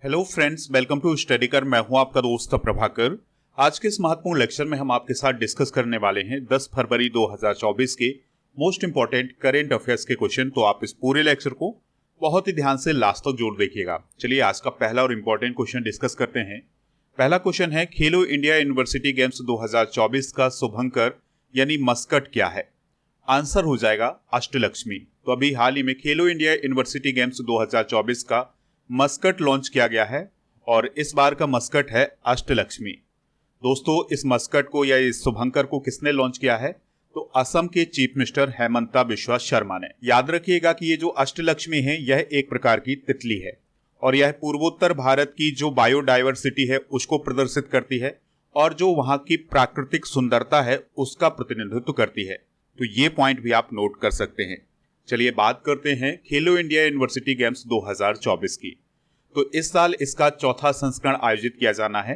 Hello friends, welcome to study कर। मैं हूं आपका दोस्त प्रभाकर। आज के इस महत्वपूर्ण लेक्चर में हम आपके साथ डिस्कस करने वाले हैं 10 फरवरी 2024 के मोस्ट इंपॉर्टेंट करेंट अफेयर्स के क्वेश्चन। तो आप इस पूरे लेक्चर को बहुत ही ध्यान से लास्ट तक जोड़ देखिएगा। चलिए आज का पहला और इंपॉर्टेंट क्वेश्चन डिस्कस करते हैं। पहला क्वेश्चन है, खेलो इंडिया यूनिवर्सिटी गेम्स 2024 का शुभंकर यानी मस्कट क्या है? आंसर हो जाएगा अष्टलक्ष्मी। तो अभी हाल ही में खेलो इंडिया यूनिवर्सिटी गेम्स 2024 का मस्कट लॉन्च किया गया है और इस बार का मस्कट है अष्टलक्ष्मी। दोस्तों, इस मस्कट को या इस शुभंकर को किसने लॉन्च किया है? तो असम के चीफ मिनिस्टर हेमंता बिश्वा शर्मा ने। याद रखिएगा कि ये जो अष्टलक्ष्मी है यह एक प्रकार की तितली है और यह पूर्वोत्तर भारत की जो बायोडाइवर्सिटी है उसको प्रदर्शित करती है और जो वहां की प्राकृतिक सुंदरता है उसका प्रतिनिधित्व करती है। तो ये पॉइंट भी आप नोट कर सकते हैं। चलिए बात करते हैं खेलो इंडिया यूनिवर्सिटी गेम्स 2024 की। तो इस साल इसका चौथा संस्करण आयोजित किया जाना है।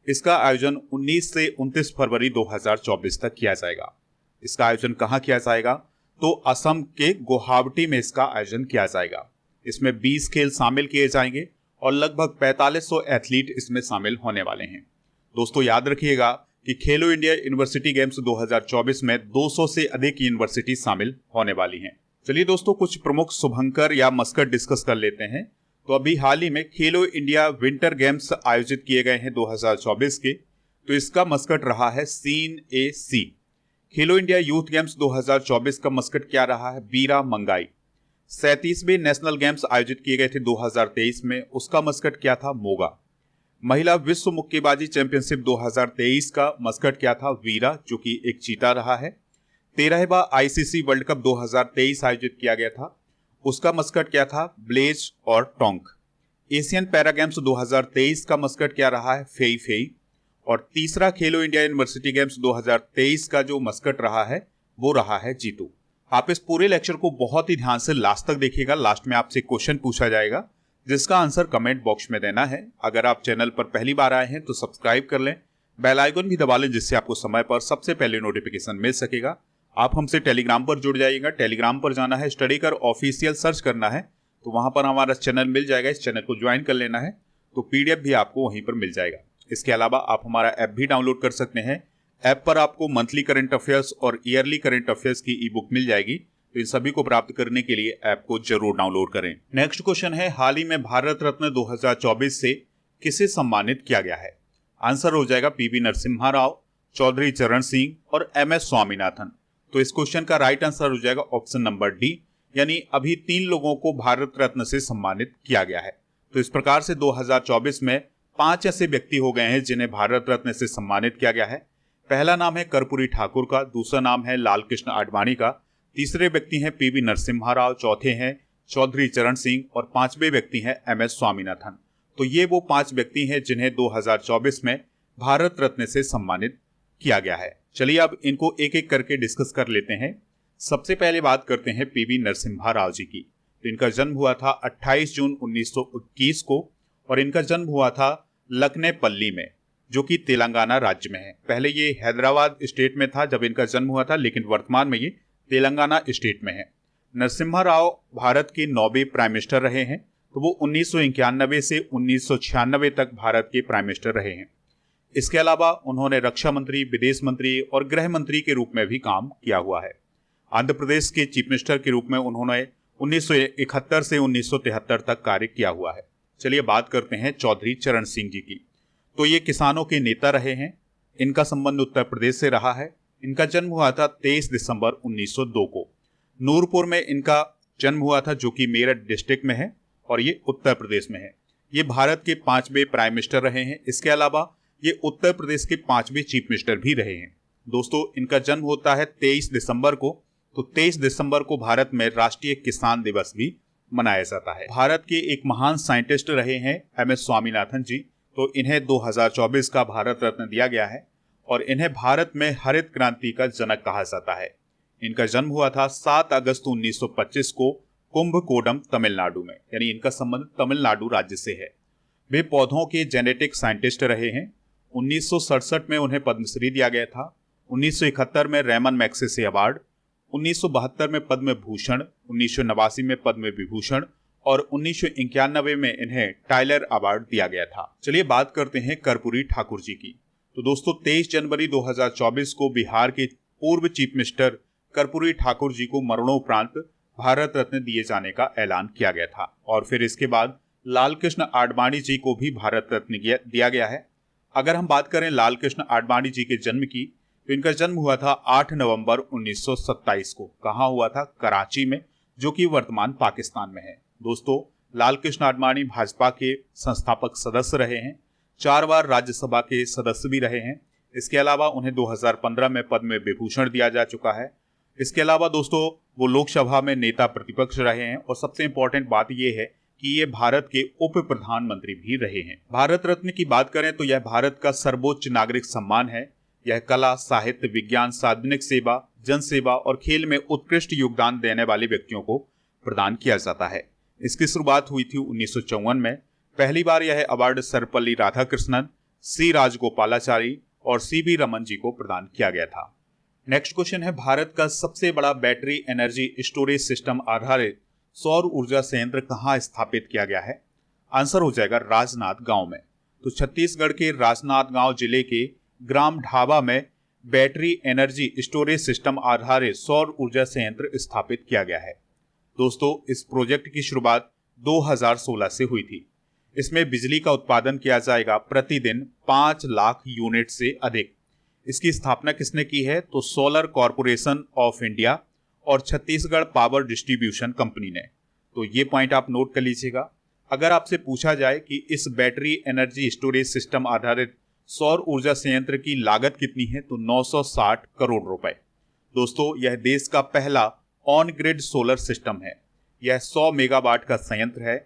इसका आयोजन 19 से 29 फरवरी 2024 तक किया जाएगा। इसका आयोजन कहाँ किया जाएगा? तो असम के गुवाहाटी में इसका आयोजन किया जाएगा। इसमें 20 खेल शामिल किए जाएंगे और लगभग 4500 एथलीट इसमें शामिल होने वाले हैं। दोस्तों याद रखिएगा कि खेलो इंडिया यूनिवर्सिटी गेम्स 2024 में 200 से अधिक यूनिवर्सिटी शामिल होने वाली हैं। चलिए दोस्तों, कुछ प्रमुख शुभंकर या मस्कट डिस्कस कर लेते हैं। तो अभी हाल ही में खेलो इंडिया विंटर गेम्स आयोजित किए गए हैं 2024 के। तो इसका मस्कट रहा है सीन ए सी। खेलो इंडिया यूथ गेम्स 2024 का मस्कट क्या रहा है? बीरा मंगाई। 37वें नेशनल गेम्स आयोजित किए गए थे 2023 में, उसका मस्कट क्या था? मोगा। महिला विश्व मुक्केबाजी चैंपियनशिप 2023 का मस्कट क्या था? वीरा, जो कि एक चीता रहा है। 13वां आईसीसी वर्ल्ड कप 2023 आयोजित किया गया था, उसका मस्कट क्या था? ब्लेज और टोंक। एशियन पैरा गेम्स 2023 का मस्कट क्या रहा है? Fei Fei. और तीसरा खेलो इंडिया यूनिवर्सिटी गेम्स 2023 का जो मस्कट रहा है वो रहा है जीतू। आप इस पूरे लेक्चर को बहुत ही ध्यान से लास्ट तक देखिएगा। लास्ट में आपसे क्वेश्चन पूछा जाएगा जिसका आंसर कमेंट बॉक्स में देना है। अगर आप चैनल पर पहली बार आए हैं तो सब्सक्राइब कर लें, बेल आइकन भी दबा लें जिससे आपको समय पर सबसे पहले नोटिफिकेशन मिल सकेगा। आप हमसे टेलीग्राम पर जुड़ जाइएगा। टेलीग्राम पर जाना है, स्टडी कर ऑफिशियल सर्च करना है तो वहां पर हमारा चैनल मिल जाएगा। इस चैनल को ज्वाइन कर लेना है तो पीडीएफ भी आपको वहीं पर मिल जाएगा। इसके अलावा आप हमारा ऐप भी डाउनलोड कर सकते हैं। ऐप पर आपको मंथली करंट अफेयर्स और ईयरली करंट अफेयर्स की ई बुक मिल जाएगी। तो इन सभी को प्राप्त करने के लिए ऐप को जरूर डाउनलोड करें। नेक्स्ट क्वेश्चन है, हाल ही में भारत रत्न 2024 से किसे सम्मानित किया गया है? आंसर हो जाएगा पीवी नरसिम्हा राव, चौधरी चरण सिंह और एमएस स्वामीनाथन। तो इस क्वेश्चन का राइट आंसर हो जाएगा ऑप्शन नंबर डी, यानी अभी 3 लोगों को भारत रत्न से सम्मानित किया गया है। तो इस प्रकार से 2024 में 5 ऐसे व्यक्ति हो गए हैं जिन्हें भारत रत्न से सम्मानित किया गया है। पहला नाम है कर्पूरी ठाकुर का, दूसरा नाम है लाल कृष्ण आडवाणी का, तीसरे व्यक्ति हैं पीवी नरसिम्हा राव, चौथे हैं चौधरी चरण सिंह और 5वें व्यक्ति हैं एमएस स्वामीनाथन। तो ये वो 5 व्यक्ति हैं जिन्हें 2024 में भारत रत्न से सम्मानित किया गया है। चलिए अब इनको एक एक करके डिस्कस कर लेते हैं। सबसे पहले बात करते हैं पीवी नरसिम्हा राव जी की। तो इनका जन्म हुआ था 28 जून 1921 को और इनका जन्म हुआ था लखनेपल्ली में, जो कि तेलंगाना राज्य में है। पहले ये हैदराबाद स्टेट में था जब इनका जन्म हुआ था, लेकिन वर्तमान में ये तेलंगाना स्टेट में है। नरसिम्हा राव भारत के 9वें प्राइम मिनिस्टर रहे हैं। तो वो 1991 से 1996 तक भारत के प्राइम मिनिस्टर रहे हैं। इसके अलावा उन्होंने रक्षा मंत्री, विदेश मंत्री और गृह मंत्री के रूप में भी काम किया हुआ है। आंध्र प्रदेश के चीफ मिनिस्टर के रूप में उन्होंने 1971 से 1973 तक कार्य किया हुआ है। चलिए बात करते हैं चौधरी चरण सिंह जी की। तो ये किसानों के नेता रहे हैं। इनका संबंध उत्तर प्रदेश से रहा है। इनका जन्म हुआ था 23 दिसंबर 1902 को। नूरपुर में इनका जन्म हुआ था, जो कि मेरठ डिस्ट्रिक्ट में है और ये उत्तर प्रदेश में है। ये भारत के 5वें प्राइम मिनिस्टर रहे हैं। इसके अलावा ये उत्तर प्रदेश के 5वें चीफ मिनिस्टर भी रहे हैं। दोस्तों, इनका जन्म होता है 23 दिसंबर को। तो 23 दिसंबर को भारत में राष्ट्रीय किसान दिवस भी मनाया जाता है। भारत के एक महान साइंटिस्ट रहे हैं एमएस स्वामीनाथन जी। तो इन्हें 2024 का भारत रत्न दिया गया है और इन्हें भारत में हरित क्रांति का जनक कहा जाता है। इनका जन्म हुआ था 7 अगस्त 1925 को कुंभकोणम, तमिलनाडु में, यानी इनका संबंध तमिलनाडु राज्य से है। वे पौधों के जेनेटिक साइंटिस्ट रहे हैं। 1967 में उन्हें पद्मश्री दिया गया था। 1971 में रैमन मैग्सेसे अवार्ड, 1972 में पद्म भूषण, 1989 में पद्म विभूषण और 1991 में इन्हें टाइलर अवार्ड दिया गया था। चलिए बात करते हैं कर्पूरी ठाकुर जी की। तो दोस्तों 23 जनवरी 2024 को बिहार के पूर्व चीफ मिनिस्टर कर्पूरी ठाकुर जी को मरणोपरांत भारत रत्न दिए जाने का ऐलान किया गया था और फिर इसके बाद लाल कृष्ण आडवाणी जी को भी भारत रत्न दिया गया है। अगर हम बात करें लाल कृष्ण आडवाणी जी के जन्म की, तो इनका जन्म हुआ था 8 नवंबर 1927 को। कहाँ हुआ था? कराची में, जो कि वर्तमान पाकिस्तान में है। दोस्तों लाल कृष्ण आडवाणी भाजपा के संस्थापक सदस्य रहे हैं, 4 बार राज्यसभा के सदस्य भी रहे हैं। इसके अलावा उन्हें 2015 में पद्म विभूषण दिया जा चुका है। इसके अलावा दोस्तों वो लोकसभा में नेता प्रतिपक्ष रहे हैं और सबसे इंपॉर्टेंट बात यह है कि ये भारत के उप प्रधानमंत्री भी रहे हैं। भारत रत्न की बात करें तो यह भारत का सर्वोच्च नागरिक सम्मान है। यह कला, साहित्य, विज्ञान, सार्वजनिक सेवा, जन सेवा और खेल में उत्कृष्ट योगदान देने वाले व्यक्तियों को प्रदान किया जाता है। इसकी शुरुआत हुई थी 1954 में। पहली बार यह अवार्ड सर्वपल्ली राधाकृष्णन, सी राजगोपालाचारी और सीवी रमन जी को प्रदान किया गया था। नेक्स्ट क्वेश्चन है, भारत का सबसे बड़ा बैटरी एनर्जी स्टोरेज सिस्टम आधारित सौर ऊर्जा संयंत्र कहाँ स्थापित किया गया है? आंसर हो जाएगा राजनांद गांव में। तो छत्तीसगढ़ के राजनांद गांव जिले के ग्राम ढाबा में बैटरी एनर्जी स्टोरेज सिस्टम आधारित सौर ऊर्जा संयंत्र स्थापित किया गया है। दोस्तों इस प्रोजेक्ट की शुरुआत 2016 से हुई थी। इसमें बिजली का उत्पादन किया जाएगा प्रतिदिन 5 लाख यूनिट से अधिक। इसकी स्थापना किसने की है? तो सोलर कॉर्पोरेशन ऑफ इंडिया और छत्तीसगढ़ पावर डिस्ट्रीब्यूशन कंपनी ने। तो ये पॉइंट आप नोट कर लीजिएगा। अगर आपसे पूछा जाए कि इस बैटरी एनर्जी स्टोरेज सिस्टम आधारित सौर ऊर्जा संयंत्र की लागत कितनी है, तो 960 करोड़ रुपए। दोस्तों यह देश का पहला ऑन ग्रिड सोलर सिस्टम है। यह 100 मेगावाट का संयंत्र है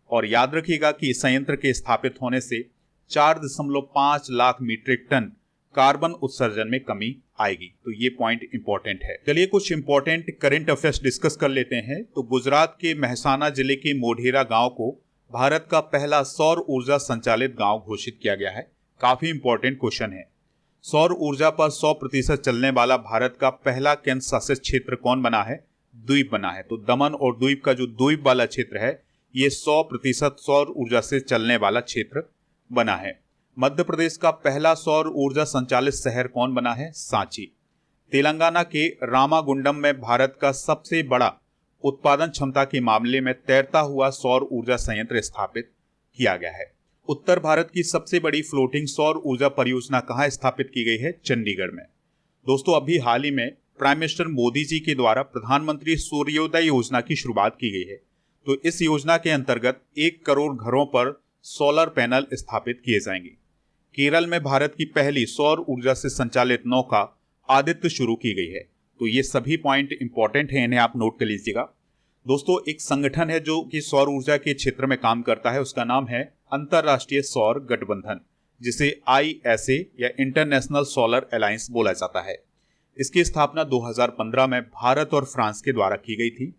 और याद रखिएगा कि इस संयंत्र के स्थापित होने से 4.5 लाख मीट्रिक टन कार्बन उत्सर्जन में कमी आएगी। तो ये पॉइंट इंपॉर्टेंट है। चलिए कुछ इंपॉर्टेंट करंट अफेयर्स डिस्कस कर लेते हैं। तो गुजरात के मेहसाना जिले के मोढेरा गांव को भारत का पहला सौर ऊर्जा संचालित गांव घोषित किया गया है। काफी इंपॉर्टेंट क्वेश्चन है। सौर ऊर्जा पर 100% चलने वाला भारत का पहला केंद्र शासित क्षेत्र कौन बना है? द्वीप बना है। तो दमन और द्वीप का जो द्वीप वाला क्षेत्र है, ये 100% सौर ऊर्जा से चलने वाला क्षेत्र बना है। मध्य प्रदेश का पहला सौर ऊर्जा संचालित शहर कौन बना है? सांची। तेलंगाना के रामागुंडम में भारत का सबसे बड़ा उत्पादन क्षमता के मामले में तैरता हुआ सौर ऊर्जा संयंत्र स्थापित किया गया है। उत्तर भारत की सबसे बड़ी फ्लोटिंग सौर ऊर्जा परियोजना कहाँ स्थापित की गई है? चंडीगढ़ में। दोस्तों अभी हाल ही में प्राइम मिनिस्टर मोदी जी के द्वारा प्रधानमंत्री सूर्योदय योजना की शुरुआत की गई है। तो इस योजना के अंतर्गत 1 करोड़ घरों पर सोलर पैनल स्थापित किए जाएंगे। केरल में भारत की पहली सौर ऊर्जा से संचालित नौका आदित्य शुरू की गई है। तो ये सभी पॉइंट इंपॉर्टेंट हैं, इन्हें आप नोट कर लीजिएगा। दोस्तों एक संगठन है जो कि सौर ऊर्जा के क्षेत्र में काम करता है, उसका नाम है अंतरराष्ट्रीय सौर गठबंधन, जिसे ISA या इंटरनेशनल सोलर अलायंस बोला जाता है। इसकी स्थापना 2015 में भारत और फ्रांस के द्वारा की गई थी।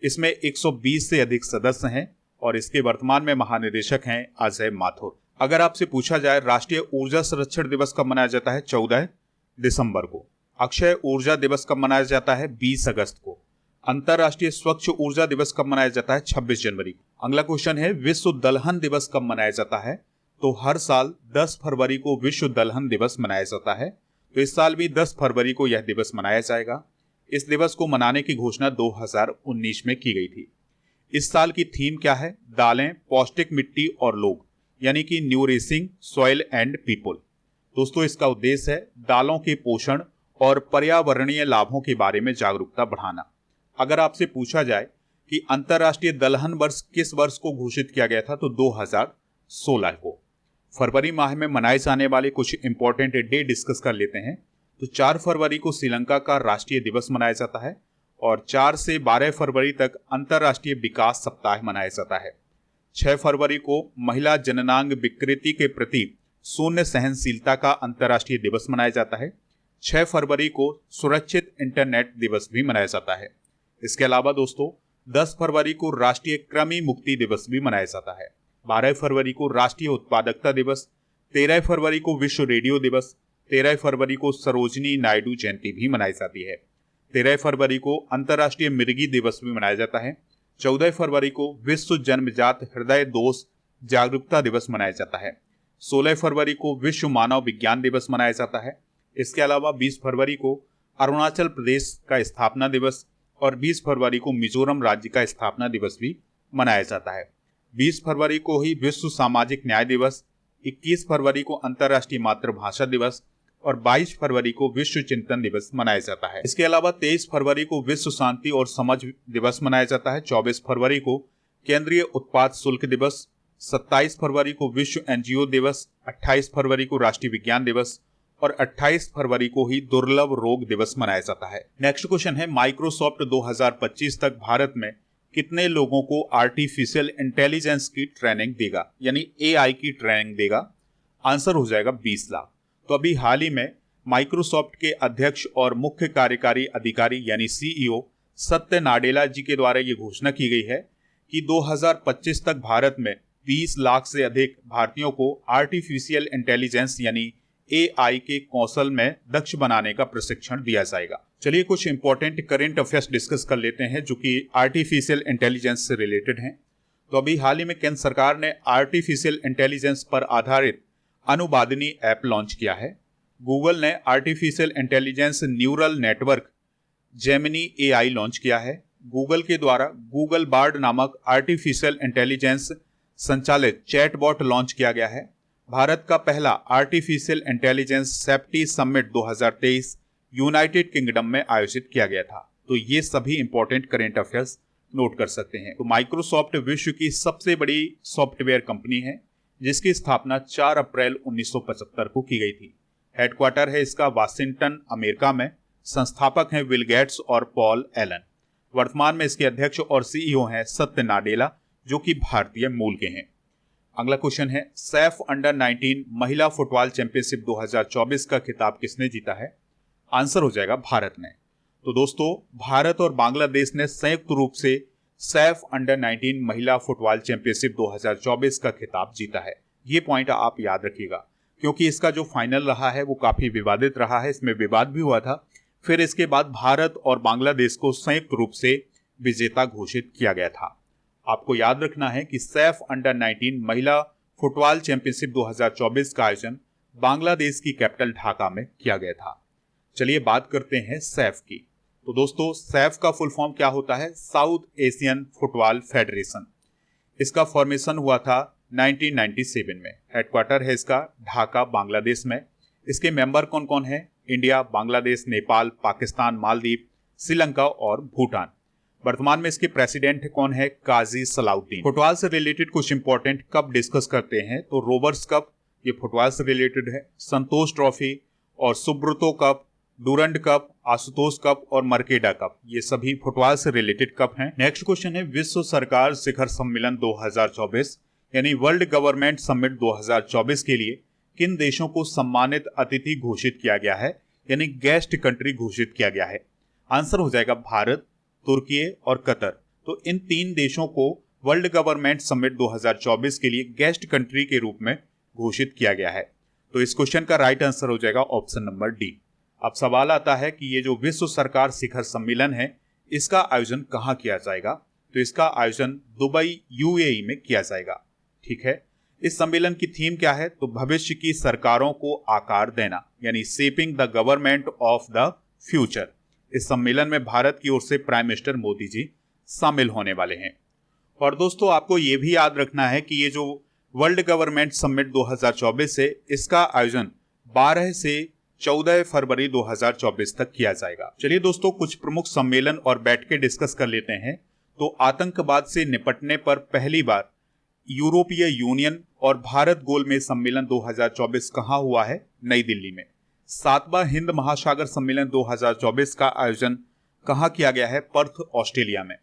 इसमें 120 से अधिक सदस्य हैं और इसके वर्तमान में महानिदेशक हैं अजय माथुर। अगर आपसे पूछा जाए राष्ट्रीय ऊर्जा संरक्षण दिवस कब मनाया जाता है? 14 दिसंबर को। अक्षय ऊर्जा दिवस कब मनाया जाता है? 20 अगस्त को। अंतरराष्ट्रीय स्वच्छ ऊर्जा दिवस कब मनाया जाता है? 26 जनवरी को। अगला क्वेश्चन है, विश्व दलहन दिवस कब मनाया जाता है? तो हर साल 10 फरवरी को विश्व दलहन दिवस मनाया जाता है। तो इस साल भी 10 फरवरी को यह दिवस मनाया जाएगा। इस दिवस को मनाने की घोषणा 2019 में की गई थी। इस साल की थीम क्या है? दालें, पौष्टिक मिट्टी और लोग, यानी कि न्यूरिशिंग सॉइल एंड पीपल। दोस्तों इसका उद्देश्य है दालों के पोषण और पर्यावरणीय लाभों के बारे में जागरूकता बढ़ाना। अगर आपसे पूछा जाए कि अंतरराष्ट्रीय दलहन वर्ष किस वर्ष को घोषित किया गया था, तो 2016 को। फरवरी माह में मनाए जाने वाले कुछ इंपॉर्टेंट डे डिस्कस कर लेते हैं। तो 4 फरवरी को श्रीलंका का राष्ट्रीय दिवस मनाया जाता है और 4 से 12 फरवरी तक अंतरराष्ट्रीय विकास सप्ताह मनाया जाता है। 6 फरवरी को महिला जननांग विकृति के प्रति शून्य सहनशीलता का अंतरराष्ट्रीय दिवस मनाया जाता है। 6 फरवरी को सुरक्षित इंटरनेट दिवस भी मनाया जाता है। इसके अलावा दोस्तों 10 फरवरी को राष्ट्रीय कृमि मुक्ति दिवस भी मनाया जाता है। 12 फरवरी को राष्ट्रीय उत्पादकता दिवस, 13 फरवरी को विश्व रेडियो दिवस, 13 फरवरी को सरोजनी नायडू जयंती भी मनाई जाती है। 13 फरवरी को अंतर्राष्ट्रीय मिर्गी दिवस भी मनाया जाता है। 14 फरवरी को विश्व जन्मजात हृदय दोष जागरूकता दिवस मनाया जाता है। 16 फरवरी को विश्व मानव विज्ञान दिवस मनाया जाता है। इसके अलावा 20 फरवरी को अरुणाचल प्रदेश का स्थापना दिवस और 20 फरवरी को मिजोरम राज्य का स्थापना दिवस भी मनाया जाता है। 20 फरवरी को ही विश्व सामाजिक न्याय दिवस, 21 फरवरी को अंतर्राष्ट्रीय मातृभाषा दिवस और 22 फरवरी को विश्व चिंतन दिवस मनाया जाता है। इसके अलावा 23 फरवरी को विश्व शांति और समझ दिवस मनाया जाता है। 24 फरवरी को केंद्रीय उत्पाद शुल्क दिवस, 27 फरवरी को विश्व एनजीओ दिवस, 28 फरवरी को राष्ट्रीय विज्ञान दिवस और 28 फरवरी को ही दुर्लभ रोग दिवस मनाया जाता है। नेक्स्ट क्वेश्चन है, माइक्रोसॉफ्ट 2025 तक भारत में कितने लोगों को आर्टिफिशियल इंटेलिजेंस की ट्रेनिंग देगा, यानी एआई की ट्रेनिंग देगा? आंसर हो जाएगा 20 लाख। तो अभी हाल ही में माइक्रोसॉफ्ट के अध्यक्ष और मुख्य कार्यकारी अधिकारी यानी सीईओ सत्य नाडेला जी के द्वारा ये घोषणा की गई है कि 2025 तक भारत में 20 लाख से अधिक भारतीयों को आर्टिफिशियल इंटेलिजेंस यानी एआई के कौशल में दक्ष बनाने का प्रशिक्षण दिया जाएगा। चलिए कुछ इंपॉर्टेंट करंट अफेयर्स डिस्कस कर लेते हैं जो कि आर्टिफिशियल इंटेलिजेंस से रिलेटेड हैं। तो अभी हाल ही में केंद्र सरकार ने आर्टिफिशियल इंटेलिजेंस पर आधारित अनुवादिनी ऐप लॉन्च किया है। गूगल ने artificial intelligence neural network Gemini AI launch किया है। गूगल के द्वारा गूगल बार्ड नामक आर्टिफिशियल इंटेलिजेंस संचालित चैटबॉट लॉन्च किया गया है। भारत का पहला artificial intelligence safety summit 2023 United kingdom में आयोजित किया गया था। तो ये सभी इंपॉर्टेंट करंट अफेयर्स नोट कर सकते हैं। तो माइक्रोसॉफ्ट विश्व की सबसे बड़ी सॉफ्टवेयर कंपनी है जिसकी स्थापना 4 अप्रैल 1975 को की गई थी। हेडक्वार्टर है इसका वाशिंगटन, अमेरिका में। संस्थापक हैं बिल गेट्स और पॉल एलन। वर्तमान में इसके अध्यक्ष और सीईओ हैं सत्य नाडेला जो कि भारतीय मूल के हैं। अगला क्वेश्चन है, सैफ अंडर 19 महिला फुटबॉल चैंपियनशिप 2024 का खिताब किसने जीता है? आंसर हो जाएगा भारत ने। तो दोस्तों, भारत और बांग्लादेश ने संयुक्त रूप से सैफ अंडर 19 महिला फुटबॉल चैंपियनशिप 2024 का खिताब जीता है। ये पॉइंट आप याद रखिएगा क्योंकि इसका जो फाइनल रहा है वो काफी विवादित रहा है, इसमें विवाद भी हुआ था। फिर इसके बाद भारत और बांग्लादेश को संयुक्त रूप से विजेता घोषित किया गया था। आपको याद रखना है कि सैफ अंडर 19 महिला फुटबॉल चैंपियनशिप 2024 का आयोजन बांग्लादेश की कैपिटल ढाका में किया गया था। चलिए बात करते हैं सैफ की। तो दोस्तों, सैफ का फुल फॉर्म क्या होता है? South Asian football federation. इसका फॉर्मेशन हुआ था 1997 में। हेडक्वार्टर है इसका ढाका, बांग्लादेश में। इसके मेंबर कौन कौन है? इंडिया, बांग्लादेश, नेपाल, पाकिस्तान, मालदीव, श्रीलंका और भूटान। वर्तमान में इसके प्रेसिडेंट कौन है? काजी सलाउद्दीन। फुटबॉल से रिलेटेड कुछ इंपॉर्टेंट कप डिस्कस करते हैं। तो रोबर्ट्स कप, ये फुटबॉल से रिलेटेड है। संतोष ट्रॉफी और Subroto cup, Durand cup, Ashutosh cup और मर्केडा कप, ये सभी फुटबॉल से रिलेटेड कप हैं। नेक्स्ट क्वेश्चन है, विश्व सरकार शिखर सम्मेलन 2024 यानी वर्ल्ड गवर्नमेंट समिट 2024 के लिए किन देशों को सम्मानित अतिथि घोषित किया गया है, यानी गेस्ट कंट्री घोषित किया गया है? आंसर हो जाएगा भारत, तुर्की और कतर। तो इन 3 देशों को वर्ल्ड गवर्नमेंट समिट 2024 के लिए गेस्ट कंट्री के रूप में घोषित किया गया है। तो इस क्वेश्चन का राइट आंसर हो जाएगा ऑप्शन नंबर डी। अब सवाल आता है कि ये जो विश्व सरकार शिखर सम्मेलन है इसका आयोजन कहाँ किया जाएगा? तो इसका आयोजन दुबई, यूएई में किया जाएगा। ठीक है, इस सम्मेलन की थीम क्या है? तो भविष्य की सरकारों को आकार देना, यानी shaping the government of the future. इस सम्मेलन में भारत की ओर से प्राइम मिनिस्टर मोदी जी शामिल होने वाले हैं। और दोस्तों, आपको ये भी याद रखना है कि ये जो वर्ल्ड गवर्नमेंट समिट 2024 है इसका आयोजन 12 से 14 फरवरी 2024 तक किया जाएगा। चलिए दोस्तों, कुछ प्रमुख सम्मेलन और बैठकें डिस्कस कर लेते हैं। तो आतंकवाद से निपटने पर पहली बार यूरोपीय यूनियन और भारत गोलमेज सम्मेलन 2024 कहाँ हुआ है? नई दिल्ली में। 7वां हिंद महासागर सम्मेलन 2024 का आयोजन कहाँ किया गया है? पर्थ, ऑस्ट्रेलिया में।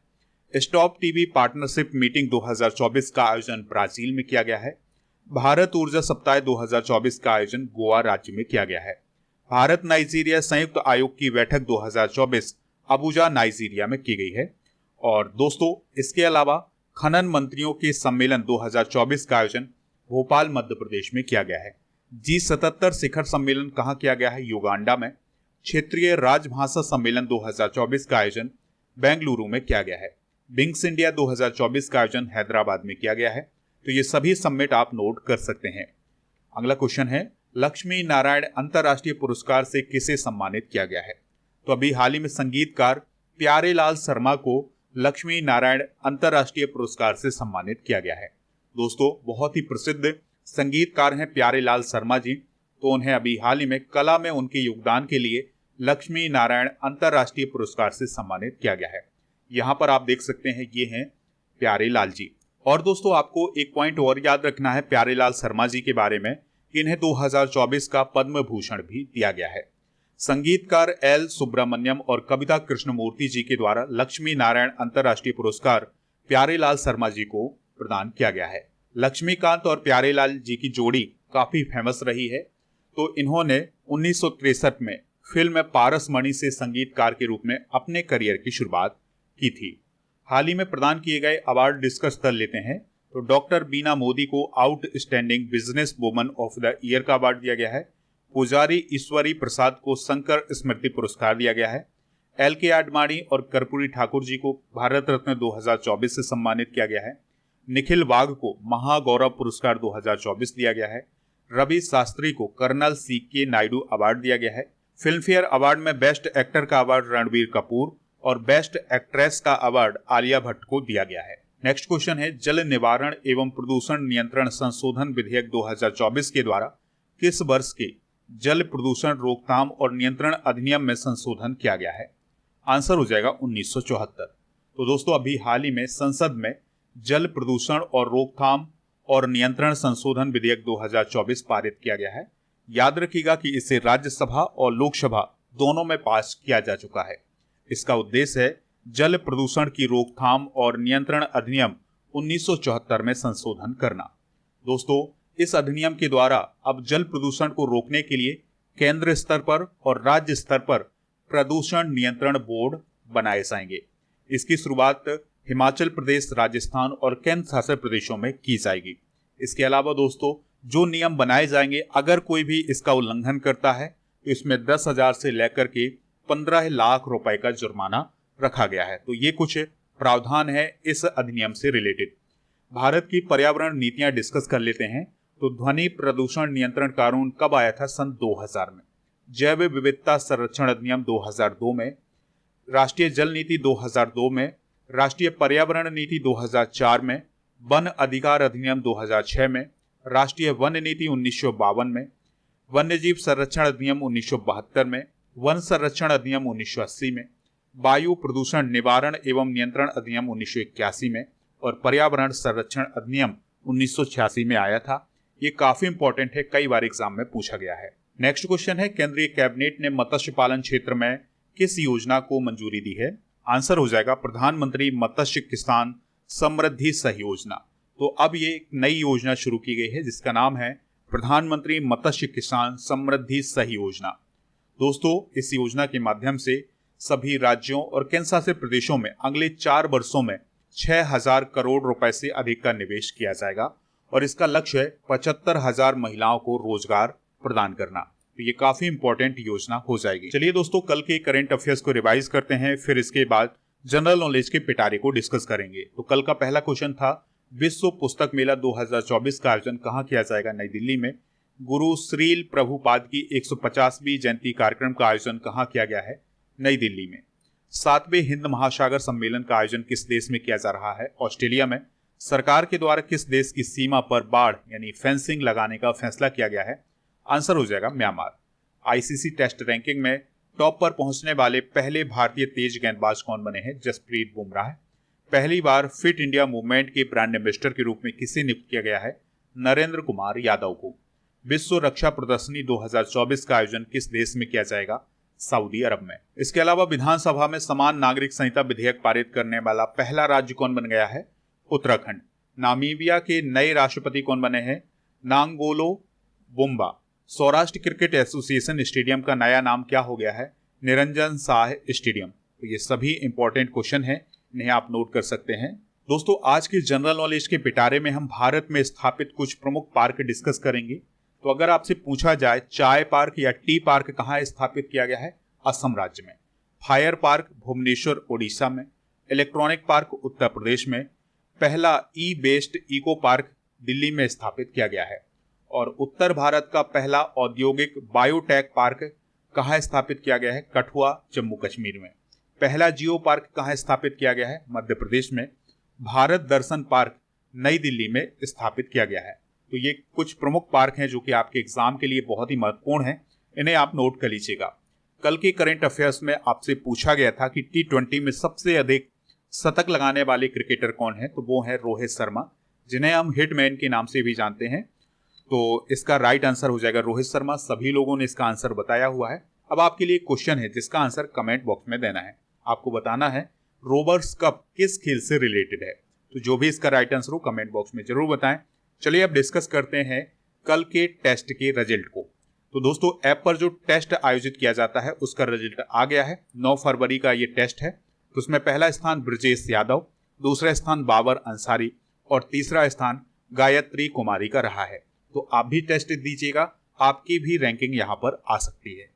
स्टॉप टीबी पार्टनरशिप मीटिंग 2024 का आयोजन ब्राजील में किया गया है। भारत ऊर्जा सप्ताह 2024 का आयोजन गोवा राज्य में किया गया है। भारत नाइजीरिया संयुक्त आयोग की बैठक 2024 अबुजा, नाइजीरिया में की गई है। और दोस्तों, इसके अलावा खनन मंत्रियों के सम्मेलन 2024 का आयोजन भोपाल, मध्य प्रदेश में किया गया है। G77 शिखर सम्मेलन कहाँ किया गया है? युगांडा में। क्षेत्रीय राजभाषा सम्मेलन 2024 का आयोजन बेंगलुरु में किया गया है। बिंग्स इंडिया 2024 का आयोजन हैदराबाद में किया गया है। तो ये सभी समिट आप नोट कर सकते हैं। अगला क्वेश्चन है, लक्ष्मी नारायण अंतर्राष्ट्रीय पुरस्कार से किसे सम्मानित किया गया है? तो अभी हाल ही में संगीतकार प्यारेलाल शर्मा को लक्ष्मी नारायण अंतर्राष्ट्रीय पुरस्कार से सम्मानित किया गया है। दोस्तों, बहुत ही प्रसिद्ध संगीतकार हैं प्यारेलाल शर्मा जी। तो उन्हें अभी हाल ही में कला में उनके योगदान के लिए लक्ष्मी नारायण अंतर्राष्ट्रीय पुरस्कार से सम्मानित किया गया है। यहाँ पर आप देख सकते हैं, ये हैं प्यारेलाल जी। और दोस्तों, आपको एक पॉइंट और याद रखना है प्यारेलाल शर्मा जी के बारे में कि इन्हें 2024 का पद्म भूषण भी दिया गया है। संगीतकार एल सुब्रमण्यम और कविता कृष्णमूर्ति जी के द्वारा लक्ष्मी नारायण अंतर्राष्ट्रीय पुरस्कार प्यारेलाल शर्मा जी को प्रदान किया गया है। लक्ष्मीकांत और प्यारेलाल जी की जोड़ी काफी फेमस रही है। तो इन्होंने 1963 में फिल्म पारस मणि से संगीतकार के रूप में अपने करियर की शुरुआत की थी। हाल ही में प्रदान किए गए अवार्ड डिस्कस कर लेते हैं। तो डॉक्टर बीना मोदी को outstanding business woman of the year का अवार्ड दिया गया है। पुजारी ईश्वरी प्रसाद को शंकर स्मृति पुरस्कार दिया गया है। एल के आडवाणी और कर्पूरी ठाकुर जी को भारत रत्न 2024 से सम्मानित किया गया है। निखिल वाघ को महागौरव पुरस्कार 2024 दिया गया है। रवि शास्त्री को कर्नल CK नायडू अवार्ड दिया गया है। फिल्म फेयर अवार्ड में बेस्ट एक्टर का अवार्ड रणबीर कपूर और बेस्ट एक्ट्रेस का अवार्ड आलिया भट्ट को दिया गया है। नेक्स्ट क्वेश्चन है, जल निवारण एवं प्रदूषण नियंत्रण संशोधन विधेयक 2024 के द्वारा किस वर्ष के जल प्रदूषण रोकथाम और नियंत्रण अधिनियम में संशोधन किया गया है? आंसर हो जाएगा 1974। तो दोस्तों, अभी हाल ही में संसद में जल प्रदूषण और रोकथाम और नियंत्रण संशोधन विधेयक 2024 पारित किया गया है। याद रखिएगा कि इसे राज्यसभा और लोकसभा दोनों में पास किया जा चुका है। इसका उद्देश्य है जल प्रदूषण की रोकथाम और नियंत्रण अधिनियम 1974 में संशोधन करना। दोस्तों, इस अधिनियम के द्वारा अब जल प्रदूषण को रोकने के लिए केंद्र स्तर पर और राज्य स्तर पर प्रदूषण नियंत्रण बोर्ड बनाए जाएंगे। इसकी शुरुआत हिमाचल प्रदेश, राजस्थान और केंद्र शासित प्रदेशों में की जाएगी। इसके अलावा दोस्तों, जो नियम बनाए जाएंगे, अगर कोई भी इसका उल्लंघन करता है तो इसमें 10,000 से लेकर के 15 लाख रुपए का जुर्माना रखा गया है। तो ये कुछ प्रावधान है इस अधिनियम से रिलेटेड। भारत की पर्यावरण नीतियां डिस्कस कर लेते हैं। तो ध्वनि प्रदूषण नियंत्रण कानून कब आया था? सन 2000 में। जैव विविधता संरक्षण अधिनियम 2002 में, राष्ट्रीय जल नीति 2002 में, राष्ट्रीय पर्यावरण नीति 2004 में, वन अधिकार अधिनियम 2006 में, राष्ट्रीय वन नीति 1952 में, वन्यजीव संरक्षण अधिनियम 1972 में, वन संरक्षण अधिनियम 1980 में, वायु प्रदूषण निवारण एवं नियंत्रण अधिनियम 1981 में और पर्यावरण संरक्षण अधिनियम 1986 में आया था। ये काफी इंपॉर्टेंट है, कई बार एग्जाम में पूछा गया है। नेक्स्ट क्वेश्चन है, केंद्रीय कैबिनेट ने मत्स्य पालन क्षेत्र में किस योजना को मंजूरी दी है? आंसर हो जाएगा प्रधानमंत्री मत्स्य किसान समृद्धि सह योजना। तो अब ये एक नई योजना शुरू की गई है जिसका नाम है प्रधानमंत्री मत्स्य किसान समृद्धि सह योजना। दोस्तों, इस योजना के माध्यम से सभी राज्यों और केंद्र शासित प्रदेशों में अगले 4 वर्षों में 6,000 करोड़ रुपए से अधिक का निवेश किया जाएगा और इसका लक्ष्य है 75,000 महिलाओं को रोजगार प्रदान करना। तो ये काफी इंपॉर्टेंट योजना हो जाएगी। चलिए दोस्तों, कल के करंट अफेयर्स को रिवाइज करते हैं, फिर इसके बाद जनरल नॉलेज के पिटारे को डिस्कस करेंगे। तो कल का पहला क्वेश्चन था, विश्व पुस्तक मेला 2024 का आयोजन कहाँ किया जाएगा? नई दिल्ली में। गुरु श्रील प्रभुपाद की 150वीं जयंती कार्यक्रम का आयोजन कहाँ किया गया है? नई दिल्ली में। 7वें हिंद महासागर सम्मेलन का आयोजन किस देश में किया जा रहा है? ऑस्ट्रेलिया में। सरकार के द्वारा किस देश की सीमा पर बाढ़ यानी फेंसिंग लगाने का फैसला किया गया है? आंसर हो जाएगा म्यांमार। आईसीसी टेस्ट रैंकिंग में टॉप पर पहुंचने वाले पहले भारतीय तेज गेंदबाज कौन बने हैं? जसप्रीत बुमराह। पहली बार फिट इंडिया मूवमेंट के ब्रांड एम्बेसडर के रूप में किसे नियुक्त किया गया है? नरेंद्र कुमार यादव को। विश्व रक्षा प्रदर्शनी 2024 का आयोजन किस देश में किया जाएगा? सऊदी अरब में। इसके अलावा विधानसभा में समान नागरिक संहिता विधेयक पारित करने वाला पहला राज्य कौन बन गया है? उत्तराखंड। नामीबिया के नए राष्ट्रपति कौन बने हैं? नांगोलो बुम्बा। सौराष्ट्र क्रिकेट एसोसिएशन स्टेडियम का नया नाम क्या हो गया है? निरंजन शाह स्टेडियम। तो ये सभी इंपॉर्टेंट क्वेश्चन हैं, इन्हें आप नोट कर सकते हैं। दोस्तों, आज के जनरल नॉलेज के पिटारे में हम भारत में स्थापित कुछ प्रमुख पार्क डिस्कस करेंगे। तो अगर आपसे पूछा जाए चाय पार्क या टी पार्क कहाँ स्थापित किया गया है? असम राज्य में। फायर पार्क भुवनेश्वर ओडिशा में। इलेक्ट्रॉनिक पार्क उत्तर प्रदेश में, पहला ई बेस्ड इको पार्क दिल्ली में स्थापित किया गया है और उत्तर भारत का पहला औद्योगिक बायोटेक पार्क कहाँ स्थापित किया गया है? कठुआ, जम्मू कश्मीर में। पहला जियो पार्क कहाँ स्थापित किया गया है? मध्य प्रदेश में। भारत दर्शन पार्क नई दिल्ली में स्थापित किया गया है। तो ये कुछ प्रमुख पार्क हैं जो कि आपके एग्जाम के लिए बहुत ही महत्वपूर्ण हैं, इन्हें आप नोट कर लीजिएगा। कल के करंट अफेयर्स में आपसे पूछा गया था कि T20 में सबसे अधिक शतक लगाने वाले क्रिकेटर कौन है? तो वो है रोहित शर्मा, जिन्हें हम हिटमैन के नाम से भी जानते हैं। तो इसका राइट आंसर हो जाएगा रोहित शर्मा। सभी लोगों ने इसका आंसर बताया हुआ है। अब आपके लिए क्वेश्चन है जिसका आंसर कमेंट बॉक्स में देना है। आपको बताना है रोबर्स कप किस खेल से रिलेटेड है। तो जो भी इसका राइट आंसर हो कमेंट बॉक्स में जरूर बताएं। चलिए अब डिस्कस करते हैं कल के टेस्ट के रिजल्ट को। तो दोस्तों ऐप पर जो टेस्ट आयोजित किया जाता है उसका रिजल्ट आ गया है। 9 फरवरी का ये टेस्ट है। तो उसमें पहला स्थान ब्रजेश यादव, दूसरा स्थान बाबर अंसारी और तीसरा स्थान गायत्री कुमारी का रहा है। तो आप भी टेस्ट दीजिएगा, आपकी भी रैंकिंग यहाँ पर आ सकती है।